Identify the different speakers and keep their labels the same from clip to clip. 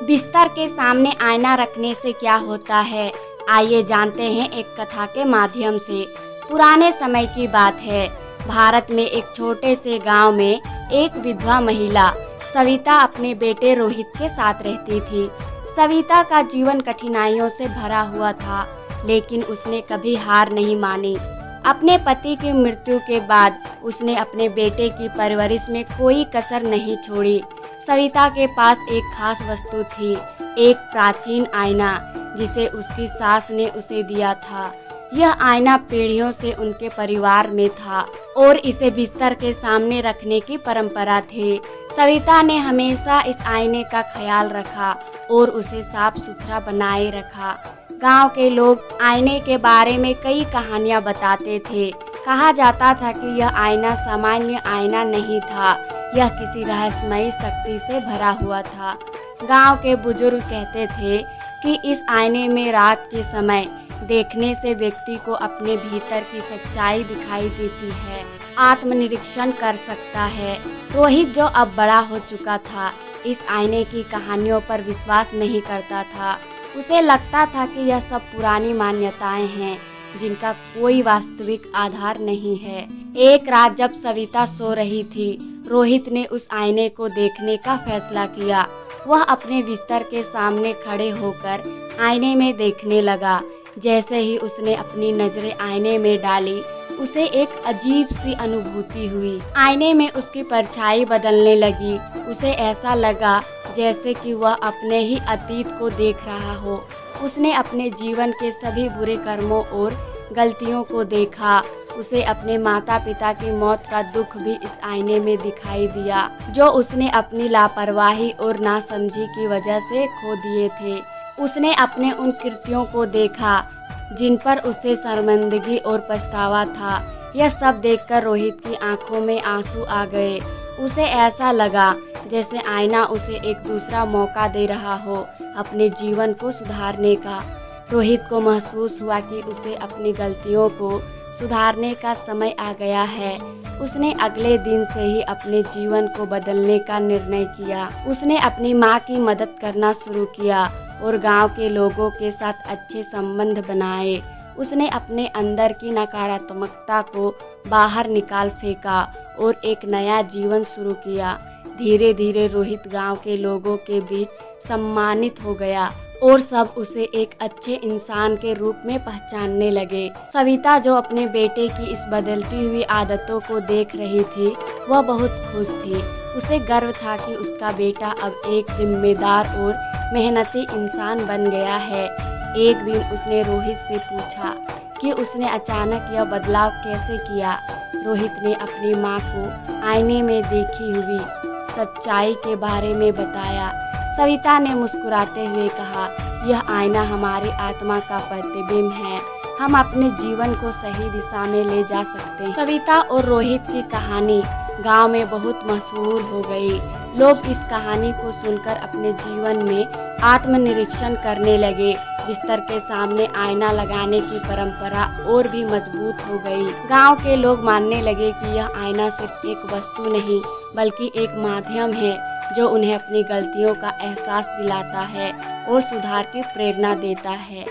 Speaker 1: बिस्तर के सामने आईना रखने से क्या होता है, आइए जानते हैं एक कथा के माध्यम से। पुराने समय की बात है। भारत में एक छोटे से गांव में एक विधवा महिला सविता अपने बेटे रोहित के साथ रहती थी। सविता का जीवन कठिनाइयों से भरा हुआ था, लेकिन उसने कभी हार नहीं मानी। अपने पति की मृत्यु के बाद उसने अपने बेटे की परवरिश में कोई कसर नहीं छोड़ी। सविता के पास एक खास वस्तु थी, एक प्राचीन आईना जिसे उसकी सास ने उसे दिया था। यह आईना पीढ़ियों से उनके परिवार में था और इसे बिस्तर के सामने रखने की परंपरा थी। सविता ने हमेशा इस आईने का ख्याल रखा और उसे साफ सुथरा बनाए रखा। गांव के लोग आईने के बारे में कई कहानियां बताते थे। कहा जाता था कि यह आईना सामान्य आईना नहीं था, यह किसी रहस्यमयी शक्ति से भरा हुआ था। गांव के बुजुर्ग कहते थे कि इस आईने में रात के समय देखने से व्यक्ति को अपने भीतर की सच्चाई दिखाई देती है, आत्मनिरीक्षण कर सकता है। रोहित जो अब बड़ा हो चुका था, इस आईने की कहानियों पर विश्वास नहीं करता था। उसे लगता था कि यह सब पुरानी मान्यताएं हैं जिनका कोई वास्तविक आधार नहीं है। एक रात जब सविता सो रही थी, रोहित ने उस आईने को देखने का फैसला किया। वह अपने बिस्तर के सामने खड़े होकर आईने में देखने लगा। जैसे ही उसने अपनी नजरें आईने में डाली, उसे एक अजीब सी अनुभूति हुई। आईने में उसकी परछाई बदलने लगी। उसे ऐसा लगा जैसे कि वह अपने ही अतीत को देख रहा हो। उसने अपने जीवन के सभी बुरे कर्मों और गलतियों को देखा। उसे अपने माता पिता की मौत का दुख भी इस आईने में दिखाई दिया, जो उसने अपनी लापरवाही और नासमझी की वजह से खो दिए थे। उसने अपने उन कृत्यों को देखा जिन पर उसे शर्मिंदगी और पछतावा था। यह सब देखकर रोहित की आंखों में आंसू आ गए। उसे ऐसा लगा जैसे आईना उसे एक दूसरा मौका दे रहा हो अपने जीवन को सुधारने का। रोहित को महसूस हुआ कि उसे अपनी गलतियों को सुधारने का समय आ गया है। उसने अगले दिन से ही अपने जीवन को बदलने का निर्णय किया। उसने अपनी माँ की मदद करना शुरू किया और गांव के लोगों के साथ अच्छे संबंध बनाए। उसने अपने अंदर की नकारात्मकता को बाहर निकाल फेंका और एक नया जीवन शुरू किया। धीरे धीरे रोहित गांव के लोगों के बीच सम्मानित हो गया और सब उसे एक अच्छे इंसान के रूप में पहचानने लगे। सविता जो अपने बेटे की इस बदलती हुई आदतों को देख रही थी, वह बहुत खुश थी। उसे गर्व था कि उसका बेटा अब एक जिम्मेदार और मेहनती इंसान बन गया है। एक दिन उसने रोहित से पूछा कि उसने अचानक यह बदलाव कैसे किया। रोहित ने अपनी माँ को आईने में देखी हुई सच्चाई के बारे में बताया। सविता ने मुस्कुराते हुए कहा, यह आईना हमारी आत्मा का प्रतिबिंब है, हम अपने जीवन को सही दिशा में ले जा सकते हैं। सविता और रोहित की कहानी गांव में बहुत मशहूर हो गई। लोग इस कहानी को सुनकर अपने जीवन में आत्मनिरीक्षण करने लगे। बिस्तर के सामने आईना लगाने की परंपरा और भी मजबूत हो गई। गांव के लोग मानने लगे कि यह आईना सिर्फ एक वस्तु नहीं, बल्कि एक माध्यम है जो उन्हें अपनी गलतियों का एहसास दिलाता है और सुधार की प्रेरणा देता है।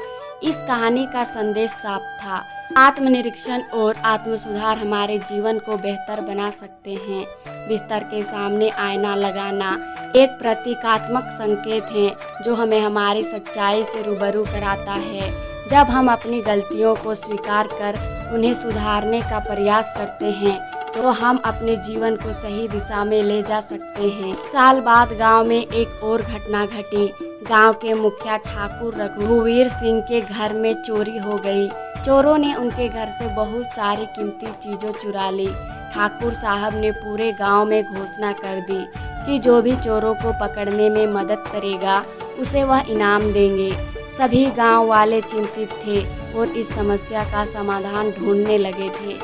Speaker 1: इस कहानी का संदेश साफ था, आत्मनिरीक्षण और आत्मसुधार हमारे जीवन को बेहतर बना सकते हैं। बिस्तर के सामने आईना लगाना एक प्रतीकात्मक संकेत है जो हमें हमारी सच्चाई से रूबरू कराता है। जब हम अपनी गलतियों को स्वीकार कर उन्हें सुधारने का प्रयास करते हैं, तो हम अपने जीवन को सही दिशा में ले जा सकते हैं। कुछ साल बाद गांव में एक और घटना घटी। गांव के मुखिया ठाकुर रघुवीर सिंह के घर में चोरी हो गई। चोरों ने उनके घर से बहुत सारी कीमती चीजें चुरा ली। ठाकुर साहब ने पूरे गांव में घोषणा कर दी कि जो भी चोरों को पकड़ने में मदद करेगा, उसे वह इनाम देंगे। सभी गांव वाले चिंतित थे और इस समस्या का समाधान ढूंढने लगे थे।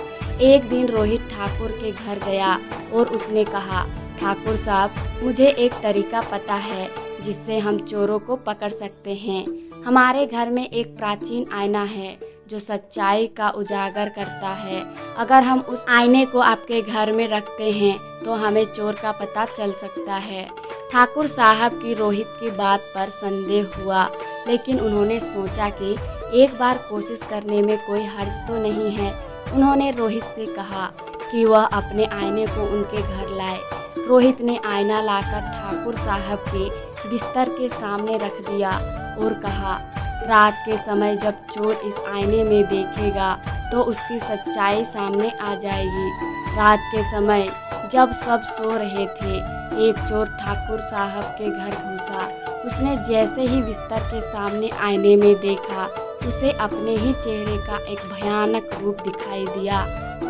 Speaker 1: एक दिन रोहित ठाकुर के घर गया और उसने कहा, ठाकुर साहब, मुझे एक तरीका पता है जिससे हम चोरों को पकड़ सकते हैं। हमारे घर में एक प्राचीन आईना है जो सच्चाई का उजागर करता है। अगर हम उस आईने को आपके घर में रखते हैं तो हमें चोर का पता चल सकता है। ठाकुर साहब की रोहित की बात पर संदेह हुआ, लेकिन उन्होंने सोचा कि एक बार कोशिश करने में कोई हर्ज तो नहीं है। उन्होंने रोहित से कहा कि वह अपने आईने को उनके घर लाए। रोहित ने आईना लाकर ठाकुर साहब के बिस्तर के सामने रख दिया और कहा, रात के समय जब चोर इस आईने में देखेगा तो उसकी सच्चाई सामने आ जाएगी। रात के समय जब सब सो रहे थे, एक चोर ठाकुर साहब के घर घुसा। उसने जैसे ही बिस्तर के सामने आईने में देखा, उसे अपने ही चेहरे का एक भयानक रूप दिखाई दिया।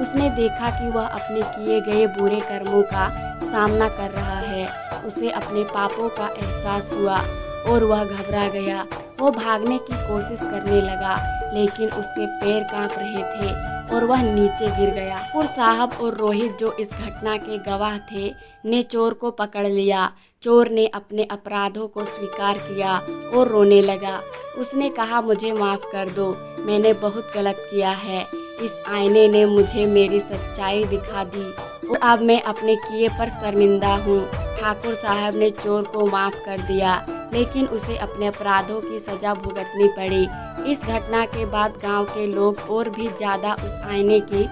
Speaker 1: उसने देखा कि वह अपने किए गए बुरे कर्मों का सामना कर रहा है। उसे अपने पापों का एहसास हुआ और वह घबरा गया। वो भागने की कोशिश करने लगा, लेकिन उसके पैर कांप रहे थे और वह नीचे गिर गया। ठाकुर साहब और रोहित, जो इस घटना के गवाह थे, ने चोर को पकड़ लिया। चोर ने अपने अपराधों को स्वीकार किया और रोने लगा। उसने कहा, मुझे माफ़ कर दो, मैंने बहुत गलत किया है। इस आईने ने मुझे मेरी सच्चाई दिखा दी और अब मैं अपने किए पर शर्मिंदा हूँ। ठाकुर साहब ने चोर को माफ़ कर दिया, लेकिन उसे अपने अपराधों की सज़ा भुगतनी पड़ी। इस घटना के बाद गांव के लोग और भी ज़्यादा उस आईने की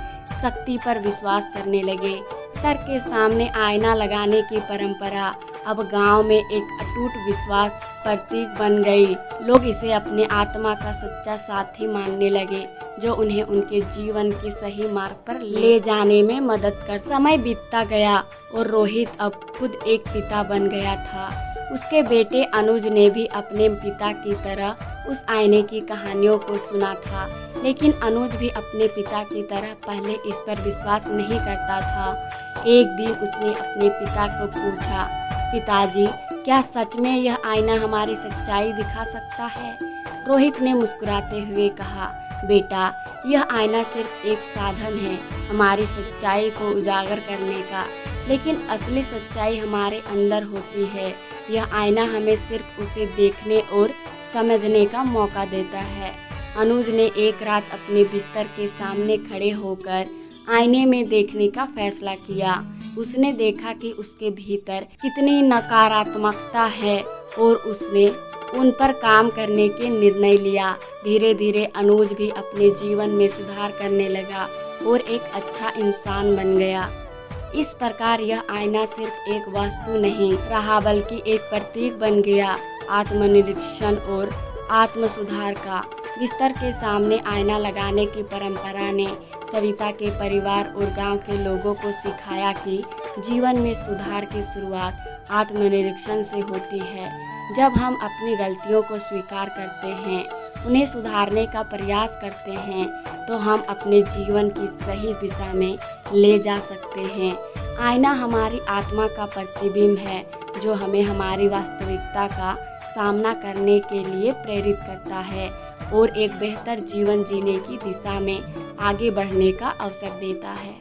Speaker 1: शक्ति पर विश्वास करने लगे। सर के सामने आईना लगाने की परंपरा अब गांव में एक अटूट विश्वास प्रतीक बन गई। लोग इसे अपने आत्मा का सच्चा साथी मानने लगे, जो उन्हें उनके जीवन की सही मार्ग पर ले जाने में मदद कर। समय बीतता गया और रोहित अब खुद एक पिता बन गया था। उसके बेटे अनुज ने भी अपने पिता की तरह उस आईने की कहानियों को सुना था, लेकिन अनुज भी अपने पिता की तरह पहले इस पर विश्वास नहीं करता था। एक दिन उसने अपने पिता को पूछा, पिताजी, क्या सच में यह आईना हमारी सच्चाई दिखा सकता है? रोहित ने मुस्कुराते हुए कहा, बेटा, यह आईना सिर्फ एक साधन है हमारी सच्चाई को उजागर करने का, लेकिन असली सच्चाई हमारे अंदर होती है। यह आईना हमें सिर्फ उसे देखने और समझने का मौका देता है। अनुज ने एक रात अपने बिस्तर के सामने खड़े होकर आईने में देखने का फैसला किया। उसने देखा कि उसके भीतर कितनी नकारात्मकता है और उसने उन पर काम करने के निर्णय लिया। धीरे धीरे अनुज भी अपने जीवन में सुधार करने लगा और एक अच्छा इंसान बन गया। इस प्रकार यह आईना सिर्फ एक वस्तु नहीं रहा, बल्कि एक प्रतीक बन गया आत्मनिरीक्षण और आत्म सुधार का। बिस्तर के सामने आईना लगाने की परंपरा ने सविता के परिवार और गांव के लोगों को सिखाया कि जीवन में सुधार की शुरुआत आत्मनिरीक्षण से होती है। जब हम अपनी गलतियों को स्वीकार करते हैं, उन्हें सुधारने का प्रयास करते हैं, तो हम अपने जीवन की सही दिशा में ले जा सकते हैं। आईना हमारी आत्मा का प्रतिबिंब है, जो हमें हमारी वास्तविकता का सामना करने के लिए प्रेरित करता है और एक बेहतर जीवन जीने की दिशा में आगे बढ़ने का अवसर देता है।